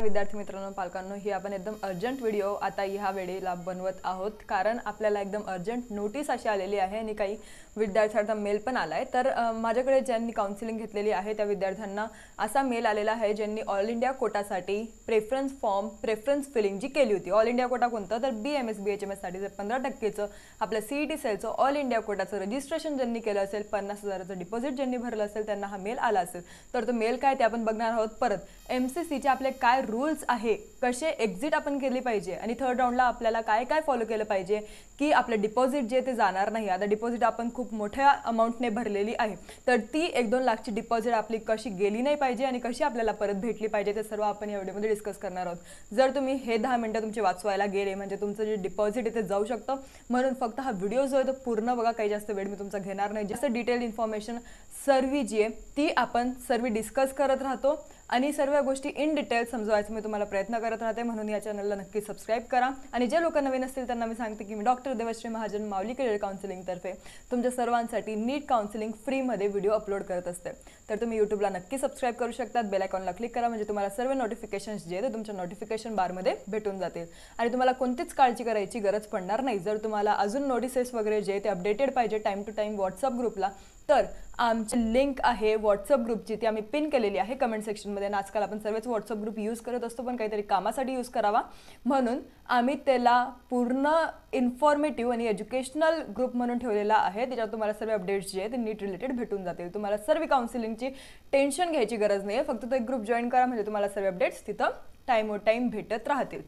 विद्यार्थी मित्रांनो, पालकांनो, ही आपण एकदम अर्जंट व्हिडिओ आता ह्या वेळेला बनवत आहोत, कारण आपल्याला एकदम अर्जंट नोटीस अशी आलेली आहे आणि काही विद्यार्थ्यांचा मेल पण आलाय। तर माझ्याकडे ज्यांनी काउन्सिलिंग घेतलेली आहे त्या विद्यार्थ्यांना असा मेल आलेला आहे ज्यांनी ऑल इंडिया कोटासाठी प्रेफरन्स फिलिंग जी केली होती। ऑल इंडिया कोटा कोणतं तर BMS BHMS साठी 15% आपल्या CET सेलचं ऑल इंडिया कोटाचं रजिस्ट्रेशन ज्यांनी केलं असेल, 50,000चं डिपॉझिट ज्यांनी भरलं असेल, त्यांना हा मेल आला असेल। तर तो मेल काय ते आपण बघणार आहोत। परत MCC चे आपले काय रूल्स आहे, कसे एक्झिट आपण केली पाहिजे आणि थर्ड राऊंडला आपल्याला काय काय फॉलो केलं पाहिजे की आपलं डिपॉझिट जे ते जाणार नाही। आता डिपॉझिट आपण खूप मोठ्या अमाउंटने भरलेली आहे, तर ती 1-2 लाखची डिपॉझिट आपली कशी गेली नाही पाहिजे आणि कशी आपल्याला परत भेटली पाहिजे ते सर्व आपण या व्हिडिओमध्ये डिस्कस करणार आहोत। जर तुम्ही हे 10 मिनिटं तुमचे वाचवायला गेले म्हणजे तुमचं जे डिपॉझिट इथे जाऊ शकतं, म्हणून फक्त हा व्हिडिओ जो आहे तो पूर्ण बघा, काही जास्त वेळ मी तुमचा घेणार नाही। जास्त डिटेल इन्फॉर्मेशन सर्व जी आहे ती आपण सर्व डिस्कस करत राहतो आणि सर्व गोष्टी इन डिटेल समजवायचा मी तुम्हाला प्रयत्न करत राहते, म्हणून या चॅनलला नक्की सबस्क्राइब करा। आणि जे लोक नवीन असतील त्यांना मी सांगते की मी डॉक्टर देवश्री महाजन माऊली करियर काउन्सिलिंग तर्फे तुमच्या सर्वांसाठी नीट काउन्सिलिंग फ्री मध्ये व्हिडिओ अपलोड करत असते। तर तुम्ही यूट्यूबला नक्की सबस्क्राइब करू शकतात, बेल आयकॉनला क्लिक करा म्हणजे तुम्हाला सर्व नोटिफिकेशन्स जे आहेत तुमच्या नोटिफिकेशन बारमध्ये भेटून जातील आणि तुम्हाला कोणतीच काळजी करायची गरज पडणार नाही। जर तुम्हाला अजून नोटिसेस वगैरे जे ते अपडेटेड पाहिजे टाइम टू टाइम व्हॉट्सअप ग्रुपला, तर आमची लिंक आहे व्हॉट्सअप ग्रुपची, ती आम्ही पिन केलेली आहे कमेंट सेक्शनमध्ये। आजकाल आपण सर्वच व्हॉट्सअप ग्रुप यूज करत असतो, पण काहीतरी कामासाठी यूज करावा म्हणून आम्ही त्याला पूर्ण इन्फॉर्मेटिव्ह आणि एज्युकेशनल ग्रुप म्हणून ठेवलेला आहे। त्याच्यावर तुम्हाला सर्व अपडेट्स जे आहेत ते नीट रिलेटेड भेटून जातील। तुम्हाला सर्व काउन्सिलिंगची टेन्शन घ्यायची गरज नाही आहे, फक्त तो एक ग्रुप जॉईन करा म्हणजे तुम्हाला सर्व अपडेट्स तिथं टाइम भेटत राहतील।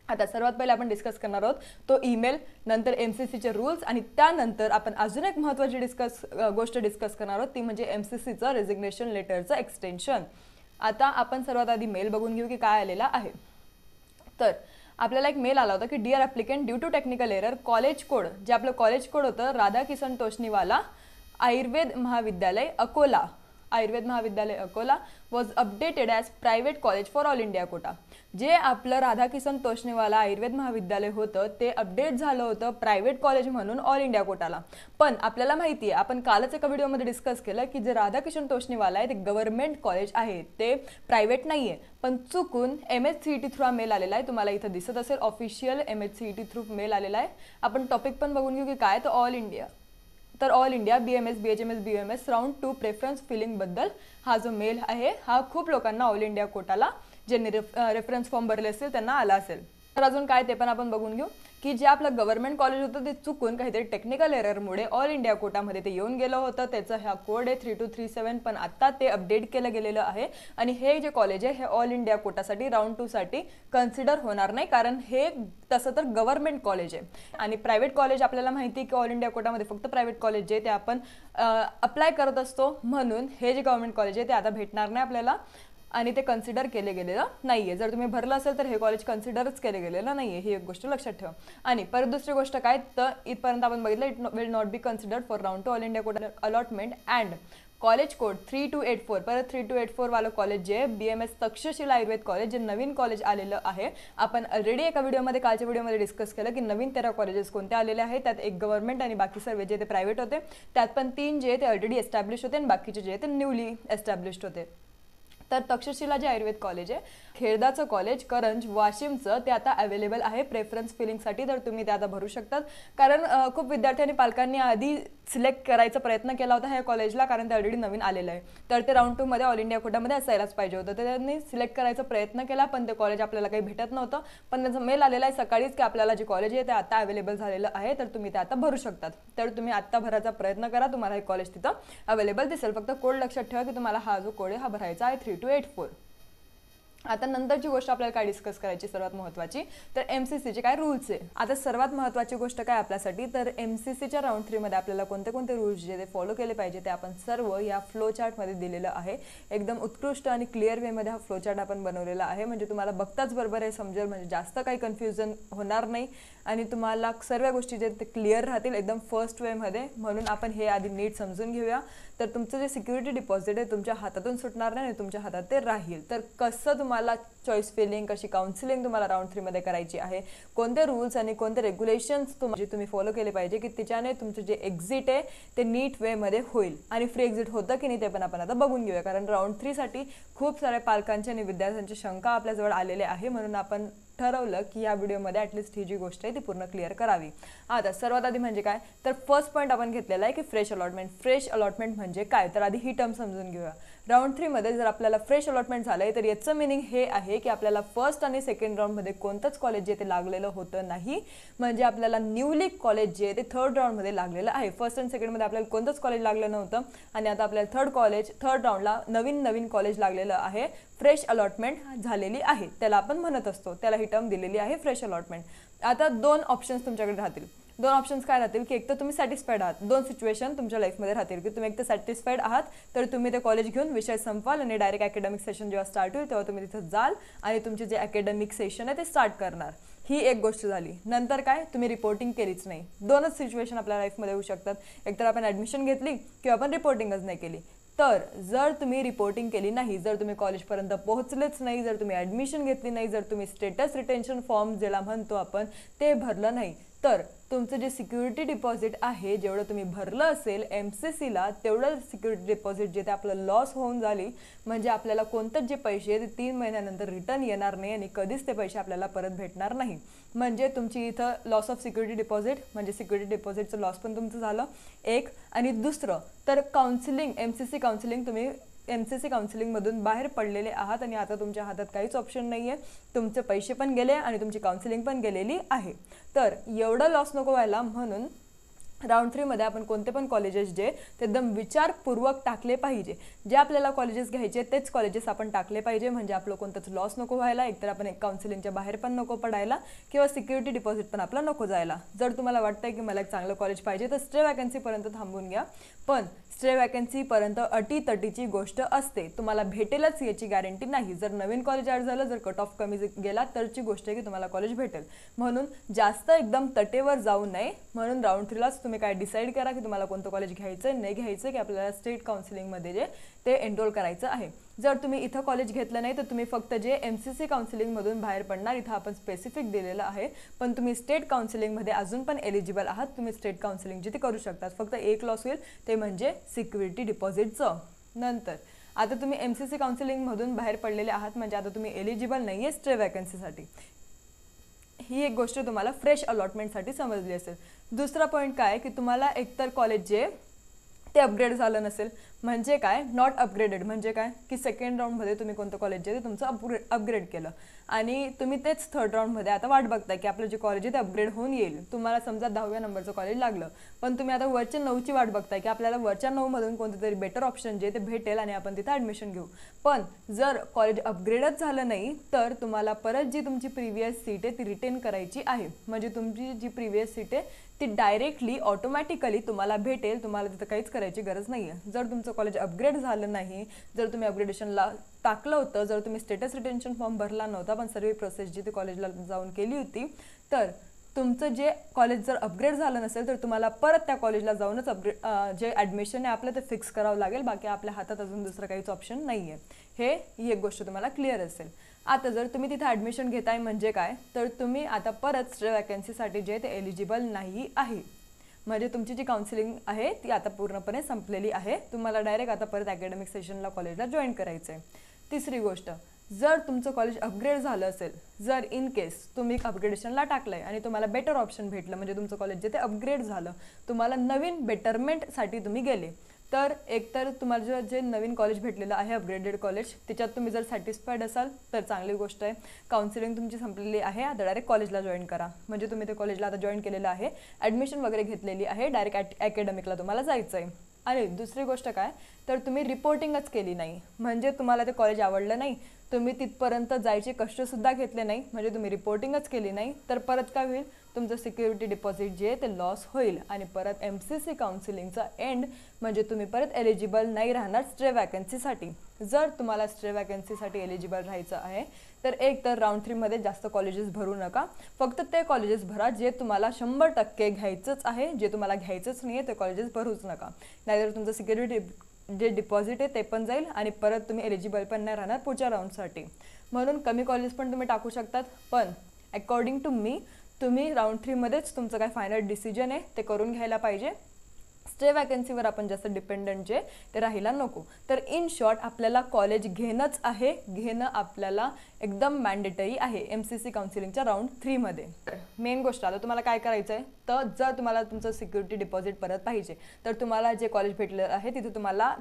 आता सर्वात पहिले आपण डिस्कस करणार आहोत तो ईमेल, नंतर MCC चे रूल्स आणि त्यानंतर आपण अजून एक महत्त्वाची गोष्ट डिस्कस करणार आहोत, ती म्हणजे MCC चं रेजिग्नेशन लेटरचं एक्सटेन्शन। आता आपण सर्वात आधी मेल बघून घेऊ की काय आलेला आहे। तर आपल्याला एक मेल आला होता की dear applicant, due to technical error college code, जे आपलं कॉलेज कोड होतं Radhakishan Toshniwala Ayurved Mahavidyalaya Akola was updated as private college for all India quota. जे आपलं राधाकिशन तोष्णीवाला आयुर्वेद महाविद्यालय होतं ते अपडेट झालं होतं प्रायव्हेट कॉलेज म्हणून ऑल इंडिया कोटाला। पण आपल्याला माहिती आहे, आपण कालच एका व्हिडिओमध्ये डिस्कस केलं की जे राधाकिशन तोष्णीवाला आहे ते गव्हर्नमेंट कॉलेज आहे, ते प्रायव्हेट नाही आहे। पण चुकून MHCET थ्रू मेल आलेला आहे, तुम्हाला इथं दिसत असेल ऑफिशियल MHCET थ्रू मेल आलेला आहे। आपण टॉपिक पण बघून घेऊ की काय, तर all India BMS BHMS round 2 preference filling बद्दल हा जो मेल आहे हा खूप लोकांना ऑल इंडिया कोटाला ज्यांनी रेफरन्स फॉर्म भरले असेल त्यांना आला असेल। तर अजून काय ते पण आपण बघून घेऊ की जे आपलं गव्हर्नमेंट कॉलेज होतं ते चुकून काहीतरी टेक्निकल एररमुळे ऑल इंडिया कोटामध्ये ते येऊन गेलं होतं। त्याचा हा कोड आहे 3237, पण आता ते अपडेट केलं गेलेलं आहे आणि हे जे कॉलेज आहे हे ऑल इंडिया कोटासाठी राउंड 2 साठी कन्सिडर होणार नाही, कारण हे तसं तर गव्हर्नमेंट कॉलेज आहे आणि प्रायव्हेट कॉलेज आपल्याला माहिती आहे की ऑल इंडिया कोटामध्ये फक्त प्रायव्हेट कॉलेज जे ते आपण अप्लाय करत असतो, म्हणून हे जे गव्हर्नमेंट कॉलेज आहे ते आता भेटणार नाही आपल्याला आणि ते कन्सिडर केले गेलेलं नाहीये। जर तुम्ही भरलं असेल तर हे कॉलेज कन्सिडरच केले गेलेलं नाहीये, ही एक गोष्ट लक्षात ठेवा। आणि परत दुसरी गोष्ट काय, तर इथपर्यंत आपण बघितलं it will not be considered for round 2 all India Kota allotment and college code 3284, परत 3284 वालं कॉलेज जे BMS तक्षशिला आयुर्वेद कॉलेज जे नवीन कॉलेज आलेलं आहे। आपण ऑलरेडी एका व्हिडिओमध्ये कालच्या व्हिडिओमध्ये डिस्कस केलं की नवीन 13 कॉलेजेस कोणते आलेले आहेत, त्यात एक गव्हर्नमेंट आणि बाकी सर्व जे ते प्रायव्हेट होते, त्यात पण 3 जे ते ऑलरेडी एस्टॅब्लिश होते आणि बाकीचे जे ते न्यूली एस्टॅब्लिश्ड होते। तर तक्षशिला जे आयुर्वेद कॉलेज आहे, खेरदाचं कॉलेज, करंज, वाशिमचं ते आता अवेलेबल आहे प्रेफरन्स फिलिंगसाठी, तर तुम्ही ते आता भरू शकतात। कारण खूप विद्यार्थी आणि पालकांनी आधी सिलेक्ट करायचा प्रयत्न केला होता ह्या कॉलेजला, कारण ते ऑलरेडी नवीन आलेलं आहे, तर ते राउंड 2 मध्ये ऑल इंडिया कोटामध्ये असायलाच पाहिजे होतं। तर त्यांनी सिलेक्ट करायचा प्रयत्न केला, पण ते कॉलेज आपल्याला काही भेटत नव्हतं। पण त्यांचा मेल आलेला आहे सकाळीच की आपल्याला जे कॉलेज आहे ते आता अवेलेबल झालेलं आहे, तर तुम्ही ते आता भरू शकतात। तर तुम्ही आता भरायचा प्रयत्न करा, तुम्हाला हे कॉलेज तिथं अवेलेबल दिसेल। फक्त कोड लक्षात ठेवा की तुम्हाला हा जो कोड आहे हा भरायचा आहे 3284। आता नंतरची गोष्ट आपल्याला काय डिस्कस करायची सर्वात महत्त्वाची, तर MCC चे काय रूल्स आहे। आता सर्वात महत्त्वाची गोष्ट काय आपल्यासाठी, तर MCC च्या राउंड 3 मध्ये आपल्याला कोणते कोणते रूल्स जे ते फॉलो केले पाहिजे ते आपण सर्व या फ्लो चार्ट मध्ये दिलेलं आहे। एकदम उत्कृष्ट आणि क्लिअर वे मध्ये हा फ्लो चार्ट आपण बनवलेला आहे, म्हणजे तुम्हाला बघताच बरोबर हे समजेल, म्हणजे जास्त काही कन्फ्युजन होणार नाही आणि तुम्हाला सर्व गोष्टी जे ते क्लिअर राहतील एकदम फर्स्ट वे मध्ये। म्हणून आपण हे आधी नीट समजून घेऊया। तर तुमचं जे सिक्युरिटी डिपॉझिट आहे तुमच्या हातातून सुटणार नाही, तुमच्या हातात ते राहील. तर कसं तुम्हाला चॉईस फिलिंग, कशी काउन्सिलिंग तुम्हाला राऊंड 3 मध्ये करायची आहे, कोणते रूल्स आणि कोणते रेग्युलेशन्स तुम्ही फॉलो केले पाहिजे की त्याच्याने तुमचं जे एक्झिट आहे ते नीट वेमध्ये होईल, आणि फ्री एक्झिट होतं की नाही ते पण आपण आता बघून घेऊया. कारण राऊंड 3 साठी खूप साऱ्या पालकांच्या आणि विद्यार्थ्यांची शंका आपल्याजवळ आलेल्या आहे, म्हणून आपण ठरवलं की या व्हिडिओमध्ये ॲटलिस्ट ही जी गोष्ट आहे ती पूर्ण क्लिअर करावी. आता सर्वात आधी म्हणजे काय, तर फर्स्ट पॉईंट आपण घेतलेला आहे की फ्रेश अलॉटमेंट. फ्रेश अलॉटमेंट म्हणजे काय, तर आधी ही टर्म समजून घेऊया. राऊंड 3 मध्ये जर आपल्याला फ्रेश अलॉटमेंट झालंय तर याचं मिनिंग हे आहे की आपल्याला फर्स्ट आणि सेकंड राऊंडमध्ये कोणतंच कॉलेज जे ते लागलेलं होतं नाही, म्हणजे आपल्याला न्यूली कॉलेज जे ते थर्ड राऊंडमध्ये लागलेलं आहे. फर्स्ट आणि सेकंडमध्ये आपल्याला कोणतंच कॉलेज लागलं नव्हतं, आणि आता आपल्याला थर्ड राऊंडला नवीन कॉलेज लागलेलं आहे. फ्रेश अलॉटमेंट झालेली आहे, त्याला आपण म्हणत असतो, त्याला ही टर्म दिलेली आहे फ्रेश अलॉटमेंट. आता दोन ऑप्शन्स तुमच्याकडे राहतील. दोन ऑप्शन्स काय राहतील की एक तर तुम्ही सॅटिस्फाईड आहात. दोन सिच्युएशन तुमच्या लाईफमध्ये राहतील की तुम्ही एक तर सॅटिस्फाईड आहात तर तुम्ही ते कॉलेज घेऊन विषय संपवाल आणि डायरेक्ट अकॅडमिक सेशन जेव्हा स्टार्ट होईल तेव्हा तुम्ही तिथं जाल आणि तुमचे जे अकॅडमिक सेशन आहे ते स्टार्ट करणार. ही एक गोष्ट झाली. नंतर काय, तुम्ही रिपोर्टिंग केलीच नाही. दोनच सिच्युएशन आपल्या लाईफमध्ये होऊ शकतात. एकतर आपण ॲडमिशन घेतली किंवा आपण रिपोर्टिंगच नाही केली. तर जर तुम्ही रिपोर्टिंग केली नाही, जर तुम्ही कॉलेजपर्यंत पोहोचलेच नाही, जर तुम्ही ॲडमिशन घेतली नाही, जर तुम्ही स्टेटस रिटेन्शन फॉर्म ज्याला म्हणतो आपण ते भरलं नाही, तर तुमचं जे सिक्युरिटी डिपॉझिट आहे जेवढं तुम्ही भरलं असेल MCCला तेवढं सिक्युरिटी डिपॉझिट जे ते आपलं लॉस होऊन झाली, म्हणजे आपल्याला कोणतेच जे पैसे ते 3 महिन्यानंतर रिटर्न येणार नाही आणि कधीच ते पैसे आपल्याला परत भेटणार नाही. म्हणजे तुमची इथं लॉस ऑफ सिक्युरिटी डिपॉझिट म्हणजे सिक्युरिटी डिपॉझिटचं लॉस पण तुमचं झालं एक. आणि दुसरं तर काउन्सिलिंग, MCC काउन्सिलिंग, तुम्ही MCC काउन्सिलिंगमधून बाहेर पडलेले आहात आणि आता तुमच्या हातात काहीच ऑप्शन नाही आहे. तुमचे पैसे पण गेले आणि तुमची काउन्सिलिंग पण गेलेली आहे. तर एवढं लॉस नको व्हायला म्हणून राऊंड 3 मध्ये आपण कोणते पण कॉलेजेस जे ते एकदम विचारपूर्वक टाकले पाहिजे. जे आपल्याला कॉलेजेस घ्यायचे तेच कॉलेजेस आपण टाकले पाहिजे, म्हणजे आपलं कोणतंच लॉस नको व्हायला. एकतर आपण एक काउन्सिलिंगच्या बाहेर पण नको पडायला किंवा सिक्युरिटी डिपॉझिट पण आपला नको जायला. जर तुम्हाला वाटतंय की मला एक चांगलं कॉलेज पाहिजे तर स्टे वॅकन्सीपर्यंत थांबून घ्या, पण स्टे वॅकन्सीपर्यंत अटीतटीची गोष्ट असते. तुम्हाला भेटेलच याची गॅरंटी नाही. जर नवीन कॉलेज ॲड झालं, जर कट ऑफ कमी गेला तरची गोष्ट आहे की तुम्हाला कॉलेज भेटेल. म्हणून जास्त एकदम तटेवर जाऊ नये. म्हणून राऊंड 3लाच तुम्ही काय डिसाईड करा की तुम्हाला कोणतं कॉलेज घ्यायचं नाही घ्यायचं, की आपल्याला स्टेट काउन्सिलिंगमध्ये जे ते एनरोल करायचं आहे. जर तुम्ही इथं कॉलेज घेतलं नाही तर तुम्ही फक्त जे MCC काउन्सिलिंगमधून बाहेर पडणार, इथं आपण स्पेसिफिक दिलेलं आहे, पण तुम्ही स्टेट काउन्सिलिंगमध्ये अजून पण एलिजिबल आहात. तुम्ही स्टेट काउन्सिलिंग जे ते करू शकतात. फक्त एक लॉस होईल ते म्हणजे सिक्युरिटी डिपॉझिटचं. नंतर आता तुम्ही MCC काउन्सिलिंगमधून बाहेर पडलेले आहात म्हणजे आता तुम्ही एलिजिबल नाही आहे स्टे वॅकन्सीसाठी. ही एक गोष्ट तुम्हाला फ्रेश अलॉटमेंटसाठी समजली असेल. दुसरा पॉईंट काय की तुम्हाला एकतर कॉलेज जे ते अपग्रेड झालं नसेल. म्हणजे काय, नॉट अपग्रेडेड म्हणजे काय की सेकंड राऊंडमध्ये तुम्ही कोणतं कॉलेज जे तुमचं अपग्रेड केलं आणि तुम्ही तेच थर्ड राऊंडमध्ये आता वाट बघताय की आपलं जे कॉलेज आहे ते अपग्रेड होऊन येईल. तुम्हाला समजा 10व्या नंबरचं कॉलेज लागलं, पण तुम्ही आता वरच्या 9ची वाट बघताय की आपल्याला वरच्या 9मधून कोणतं तरी बेटर ऑप्शन जे ते भेटेल आणि आपण तिथं ॲडमिशन घेऊ. पण जर कॉलेज अपग्रेडच झालं नाही तर तुम्हाला परत जी तुमची प्रिव्हियस सीट आहे ती रिटेन करायची आहे. म्हणजे तुमची जी प्रिव्हियस सीट आहे ती डायरेक्टली ऑटोमॅटिकली तुम्हाला भेटेल. तुम्हाला तिथं काहीच करायची गरज नाही आहे. जर तुमचं कॉलेज अपग्रेड झालं नाही, जर तुम्ही अपग्रेडेशनला टाकलं होतं, जर तुम्ही स्टेटस रिटेन्शन फॉर्म भरला नव्हता पण सर्व प्रोसेस जी ती कॉलेजला जाऊन केली होती, तर तुमचं जे कॉलेज जर अपग्रेड झालं नसेल तर तुम्हाला परत त्या कॉलेजला जाऊनच जे ॲडमिशन आहे आपलं ते फिक्स करावं लागेल. बाकी आपल्या हातात अजून दुसरं काहीच ऑप्शन नाही आहे. ही एक गोष्ट तुम्हाला क्लिअर असेल. आता जर तुम्ही तिथे ॲडमिशन घेताय म्हणजे काय, तर तुम्ही आता परत स्टे वॅकन्सीसाठी जे ते एलिजिबल नाही आहे. म्हणजे तुमची जी काउन्सिलिंग आहे ती आता पूर्णपणे संपलेली आहे. तुम्हाला डायरेक्ट आता परत अकॅडमिक सेशनला कॉलेजला जॉईन करायचं आहे. तिसरी गोष्ट, जर तुमचं कॉलेज अपग्रेड झालं असेल, जर इन केस तुम्ही अपग्रेडेशनला टाकलं आहे आणि तुम्हाला बेटर ऑप्शन भेटलं, म्हणजे तुमचं कॉलेज जे ते अपग्रेड झालं, तुम्हाला नवीन बेटरमेंटसाठी तुम्ही गेले, तर एकतर तुम्हाला जे नवीन कॉलेज भेटलेलं आहे अपग्रेडेड कॉलेज त्याच्यात तुम्ही जर सॅटिस्फाईड असाल तर चांगली गोष्ट आहे. काउन्सिलिंग तुमची संपलेली आहे, आता डायरेक्ट कॉलेजला जॉईन करा. म्हणजे तुम्ही ते कॉलेजला आता जॉईन केलेलं आहे, ॲडमिशन वगैरे घेतलेली आहे, डायरेक्ट अकॅडमिकला तुम्हाला जायचं आहे. आणि दुसरी गोष्ट काय, तर तुम्ही रिपोर्टिंगच केली नाही, म्हणजे तुम्हाला ते कॉलेज आवडलं नाही, तुम्ही तिथपर्यंत जायचे कष्टसुद्धा घेतले नाही, म्हणजे तुम्ही रिपोर्टिंगच केली नाही, तर परत काय होईल, तुमचं सिक्युरिटी डिपॉझिट जे ते लॉस होईल आणि परत MCC काउन्सिलिंगचा एंड म्हणजे तुम्ही परत एलिजिबल नाही राहणार स्टे वॅकन्सीसाठी. जर तुम्हाला स्टे वॅकन्सीसाठी एलिजिबल राहायचं आहे तर एक तर राऊंड 3 मध्ये जास्त कॉलेजेस भरू नका. फक्त ते कॉलेजेस भरा जे तुम्हाला 100% घ्यायचंच आहे. जे तुम्हाला घ्यायचंच नाही आहे ते कॉलेजेस भरूच नका. नाहीतर तुमचं सिक्युरिटी जे डिपॉझिट आहे ते पण जाईल आणि परत तुम्ही एलिजिबल पण नाही राहणार पुढच्या राऊंडसाठी. म्हणून कमी कॉलेज पण तुम्ही टाकू शकतात, पण अकॉर्डिंग टू मी तुम्ही राऊंड 3 मध्येच तुमचं काय फायनल डिसिजन आहे ते करून घ्यायला पाहिजे. स्टे वॅकन्सीवर आपण जास्त डिपेंडंट जे ते राहायला नको. तर इन शॉर्ट आपल्याला कॉलेज घेणंच आहे, घेणं आपल्याला एकदम मॅन्डेटरी आहे MCC काउन्सिलिंगच्या राऊंड 3 मध्ये. मेन गोष्ट आता तुम्हाला काय करायचं आहे, तर जर तुम्हाला तुमचं सिक्युरिटी डिपॉझिट परत पाहिजे तर तुम्हाला जे कॉलेज भेटलेलं आहे तिथे तुम्हाला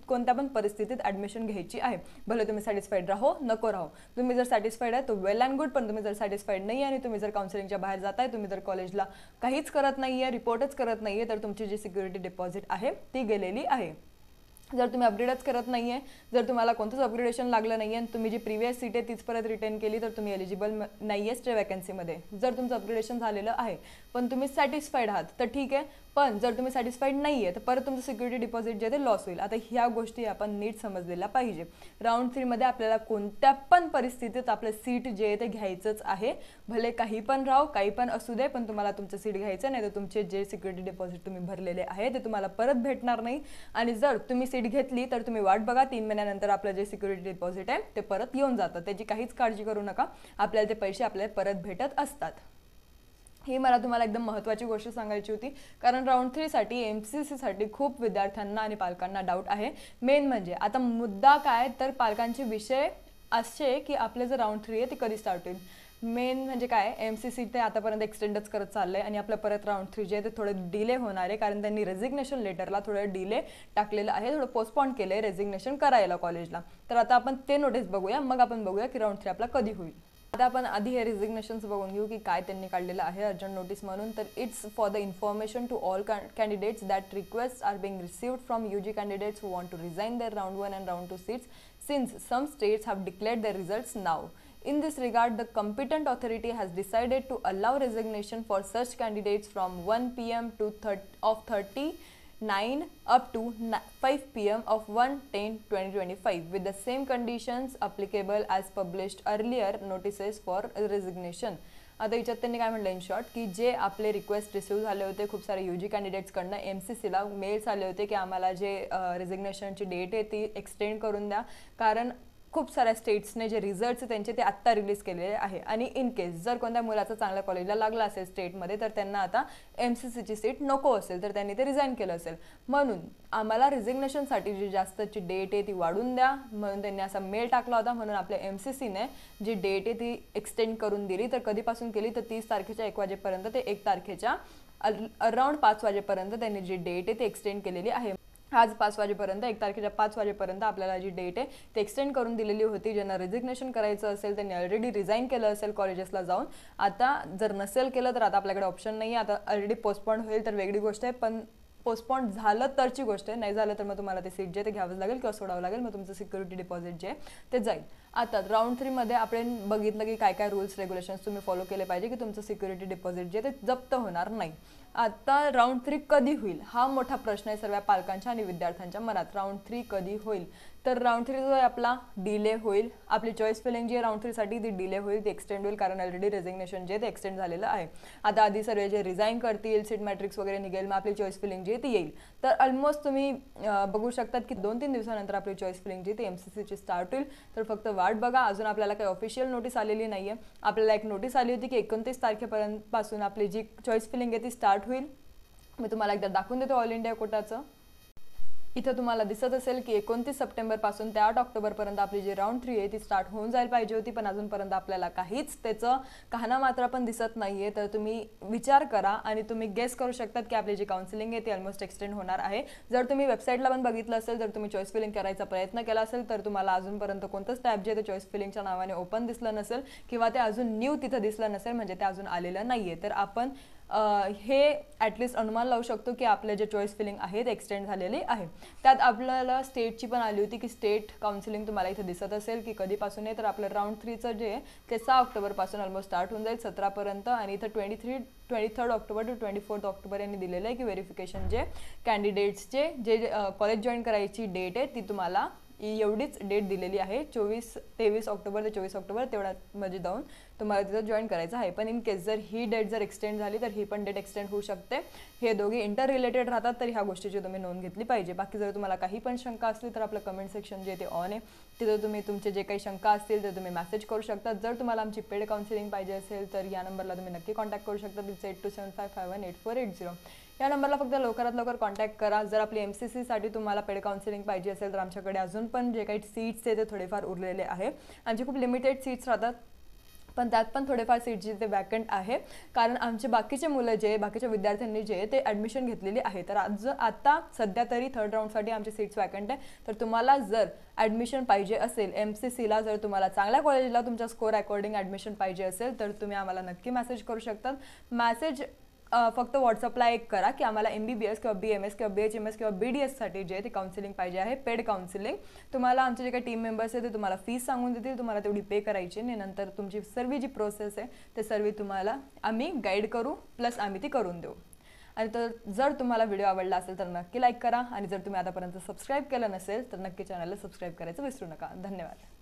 कोणत्या पण परिस्थितीत ॲडमिशन घ्यायची आहे. भले तुम्ही सॅटिस्फाईड राहो नको राहो. तुम्ही जर सॅटिस्फाईड आहे तो वेल अँड गुड, पण तुम्ही जर सॅटिस्फाईड नाही आहे आणि तुम्ही जर काउन्सिलिंगच्या बाहेर जाताय, तुम्ही जर कॉलेजला काहीच करत नाही आहे, रिपोर्टच करत नाही आहे, तर तुमची जी सिक्युरिटी डिपॉझिट आहे ती गेलेली आहे. जर तुम्ही अपग्रेडच करत नाही आहे, जर तुम्हाला कोणतंच अपग्रेडेशन लागलं नाही आहे आणि तुम्ही जी प्रिव्हियस सीट आहे तीच परत रिटर्न केली तर तुम्ही एलिजिबल नाही आहे स्टे वॅकन्सीमध्ये. जर तुमचं अपग्रेडेशन झालेलं आहे पण तुम्ही सॅटिस्फाईड आहात तर ठीक आहे, पण जर तुम्ही सॅटिस्फाईड नाही आहे तर परत तुमचं सिक्युरिटी डिपॉझिट जे ते लॉस होईल. आता ह्या गोष्टी आपण नीट समजलेल्या पाहिजे. राऊंड 3 मध्ये आपल्याला कोणत्या पण परिस्थितीत आपलं सीट जे आहे ते घ्यायचंच आहे. भले काही पण राहो, काही पण असू दे, पण तुम्हाला तुमचं सीट घ्यायचं नाही तर तुमचे जे सिक्युरिटी डिपॉझिट तुम्ही भरलेले आहे ते तुम्हाला परत भेटणार नाही. आणि जर तुम्ही सीट घेतली तर तुम्ही वाट बघा, 3 महिन्यानंतर आपलं जे सिक्युरिटी डिपॉझिट आहे ते परत येऊन जातं. त्याची काहीच काळजी करू नका, आपल्याला ते पैसे आपल्याला परत भेटत असतात. ही मला तुम्हाला एकदम महत्त्वाची गोष्ट सांगायची होती, कारण राऊंड 3 साठी MCC साठी खूप विद्यार्थ्यांना आणि पालकांना डाऊट आहे. मेन म्हणजे आता मुद्दा काय तर पालकांचे विषय असे की आपले जे राऊंड 3 आहे ते कधी स्टार्ट होईल. मेन म्हणजे काय MCC ते आतापर्यंत एक्सटेंडच करत चाललंय आणि आपलं परत राऊंड 3 जे आहे ते थोडं डिले होणार आहे, कारण त्यांनी रेझिग्नेशन लेटरला थोडं डिले टाकलेलं आहे, थोडं पोस्टपोन केलं आहे रेझिग्नेशन करायला कॉलेजला. तर आता आपण ते नोटीस बघूया, मग आपण बघूया की राऊंड 3 आपला कधी होईल. आता आपण आधी हे रेझिग्नेशन्स बघून घेऊ की काय त्यांनी काढलेलं आहे अर्जंट नोटीस म्हणून. तर it's for the information to all candidates that request are being received from UG candidates who want to resign their round 1 and round 2 seats since some states have declared their results now. In this regard, the competent authority has decided to allow resignation for such candidates from 1 p.m. of 39 up to 5 p.m. of 1/10/2025 with the same conditions applicable as published earlier notices for resignation. आता याच्यात त्यांनी काय म्हटलं in short की जे आपले request receive झाले होते खूप सारे UG कॅन्डिडेट्सकडनं MCCला मेल्स आले होते की आम्हाला जे रेझिग्नेशनची डेट आहे ती एक्सटेंड करून द्या, कारण खूप साऱ्या स्टेट्सने जे रिझल्ट्स त्यांचे ते आत्ता रिलीज केलेले आहे. आणि इन केस जर कोणत्या मुलाचा चांगल्या कॉलेजला लागला असेल स्टेटमध्ये तर त्यांना आता MCCची सीट नको असेल तर त्यांनी ते रिझाईन केलं असेल. म्हणून आम्हाला रिझिग्नेशनसाठी जी जास्तची डेट आहे ती वाढून द्या म्हणून त्यांनी असा मेल टाकला होता. म्हणून आपल्या MCCने जी डेट आहे ती एक्सटेंड करून दिली. तर कधीपासून केली तर 30 तारखेच्या 1 वाजेपर्यंत ते 1 तारखेच्या अराउंड 5 वाजेपर्यंत त्यांनी जी डेट आहे ती एक्सटेंड केलेली आहे. आज 5 वाजेपर्यंत 1 तारखेच्या 5 वाजेपर्यंत आपल्याला जी डेट आहे ते एक्सटेंड करून दिलेली होती. ज्यांना रेझिग्नेशन करायचं असेल त्यांनी ऑलरेडी रिझाईन केलं असेल कॉलेजेसला जाऊन. आता जर नसेल केलं तर आता आपल्याकडे ऑप्शन नाही आहे. आता ऑलरेडी पोस्टपोन होईल तर वेगळी गोष्ट आहे, पण पोस्टपोन झालं तरची गोष्ट आहे, नाही झालं तर मग तुम्हाला ते सीट जे ते घ्यावंच लागेल किंवा सोडावं लागेल, मग तुमचं सिक्युरिटी डिपॉझिट जे ते जाईल. आता राऊंड 3 मध्ये आपण बघितलं की काय काय रूल्स रेग्युलेशन्स तुम्ही फॉलो केले पाहिजे की तुमचं सिक्युरिटी डिपॉझिट जे ते जप्त होणार नाही. आता राऊंड 3 कधी होईल हा मोठा प्रश्न आहे सर्व पालकांच्या आणि विद्यार्थ्यांच्या मनात. राऊंड 3 कधी होईल तर राऊंड 3 जो आहे आपला डिले होईल. आपली चॉईस फिलिंग जी आहे राऊंड 3 साठी ती डिले होईल, ती एक्सटेंड होईल, कारण ऑलरेडी रेझिग्नेशन जे ते एक्सटेंड झालेलं आहे. आता आधी सर्व जे रिझाईन करतील सीट मॅट्रिक्स वगैरे निघेल, मग आपली चॉईस फिलिंग जी आहे ती येईल. तर ऑलमोस्ट तुम्ही बघू शकतात की 2-3 दिवसानंतर आपली चॉईस फिलिंग जी ती MCCची स्टार्ट होईल. तर फक्त वाट बघा. अजून आपल्याला काही ऑफिशियल नोटीस आलेली नाही आहे. आपल्याला एक नोटीस आली होती की 29 तारखेपर्यंत पासून आपली जी चॉईस फिलिंग आहे ती स्टार्ट होईल. मी तुम्हाला एकदा दाखवून देतो ऑल इंडिया कोटाचं. इथं तुम्हाला दिसत असेल की 29 सप्टेंबरपासून ते 8 ऑक्टोबरपर्यंत आपली जी राऊंड 3 आहे ती स्टार्ट होऊन जायला पाहिजे होती, पण अजूनपर्यंत आपल्याला काहीच त्याचं काहना मात्रा पण दिसत नाही आहे. तर तुम्ही विचार करा आणि तुम्ही गेस करू शकतात की आपली जी काउन्सिलिंग आहे ती ऑलमोस्ट एक्सटेंड होणार आहे. जर तुम्ही वेबसाईटला पण बघितलं असेल, जर तुम्ही चॉईस फिलिंग करायचा प्रयत्न केला असेल तर तुम्हाला अजूनपर्यंत कोणतंच टॅब जे ते चॉईस फिलिंगच्या नावाने ओपन दिसलं नसेल किंवा ते अजून न्यू तिथं दिसलं नसेल, म्हणजे ते अजून आलेलं नाही आहे. तर आपण हे ॲटलिस्ट अनुमान लावू शकतो की आपले जे चॉईस फिलिंग आहे ते एक्सटेंड झालेली आहे. त्यात आपल्याला स्टेटची पण आली होती की स्टेट काउन्सिलिंग तुम्हाला इथे दिसत असेल की कधीपासून आहे. तर आपलं राऊंड 3चं जे आहे ते 6 ऑक्टोबरपासून ऑलमोस्ट स्टार्ट होऊन जाईल 17पर्यंत. आणि इथं 23 ऑक्टोबर टू 24 ऑक्टोबर यांनी दिलेलं आहे की व्हेरिफिकेशन जे कॅन्डिडेट्सचे जे कॉलेज जॉईन करायची डेट आहे ती तुम्हाला एवढीच डेट दिलेली आहे, 23 ऑक्टोबर ते 24 ऑक्टोबर तेवढ्यामध्ये जाऊन तुम्हाला तिथं जॉईन करायचं आहे. पण इन केस जर ही डेट जर एक्सटेंड झाली तर ही पण डेट एक्सटेंड होऊ शकते. हे दोघे इंटर रिलेटेड राहतात, तर ह्या गोष्टीची तुम्ही नोंद घेतली पाहिजे. बाकी जर तुम्हाला काही पण शंका असली तर आपलं कमेंट सेक्शन जे ते ऑन आहे, तिथं तुम्ही तुमचे जे काही शंका असतील ते तुम्ही मेसेज करू शकता. जर तुम्हाला आमची पेड काउन्सिलिंग पाहिजे असेल तर या नंबरला तुम्ही नक्की कॉन्टॅक्ट करू शकता. तिचं 8275518480. या नंबरला फक्त लवकरात लवकर कॉन्टॅक्ट करा. जर आपली MCCसाठी तुम्हाला पेड काउन्सिलिंग पाहिजे असेल तर आमच्याकडे अजून पण जे काही सीट्स आहे ते थोडेफार उरलेले आहे. आमचे खूप लिमिटेड सीट्स राहतात, पण त्यात पण थोडेफार सीट जे ते वॅकंट आहे, कारण आमचे बाकीचे मुलं जे बाकीच्या विद्यार्थ्यांनी जे ते ॲडमिशन घेतलेली आहे. तर आता सध्या तरी 3rd राऊंडसाठी आमचे सीट्स वॅकंट आहे. तर तुम्हाला जर ॲडमिशन पाहिजे असेल MCCला, जर तुम्हाला चांगल्या कॉलेजला तुमच्या स्कोर अकॉर्डिंग ॲडमिशन पाहिजे असेल तर तुम्ही आम्हाला नक्की मेसेज करू शकता. मेसेज फक्त व्हॉट्सअपला एक करा की आम्हाला MBBS किंवा BMS किंवा BHMS किंवा BDSसाठी जे ते काउन्सिलिंग पाहिजे आहे, पेड काउन्सिलिंग. तुम्हाला आमचे जे काही टीम मेंबर्स आहेत ते तुम्हाला फीस सांगून देतील, तुम्हाला तेवढी पे करायची आणि नंतर तुमची सर्व जी प्रोसेस आहे ते सर्व तुम्हाला आम्ही गाईड करू, प्लस आम्ही ती करून देऊ. आणि तर जर तुम्हाला व्हिडिओ आवडला असेल तर नक्की लाईक करा, आणि जर तुम्ही आतापर्यंत सबस्क्राईब केलं नसेल तर नक्की चॅनलला सबस्क्राईब करायचं विसरू नका. धन्यवाद.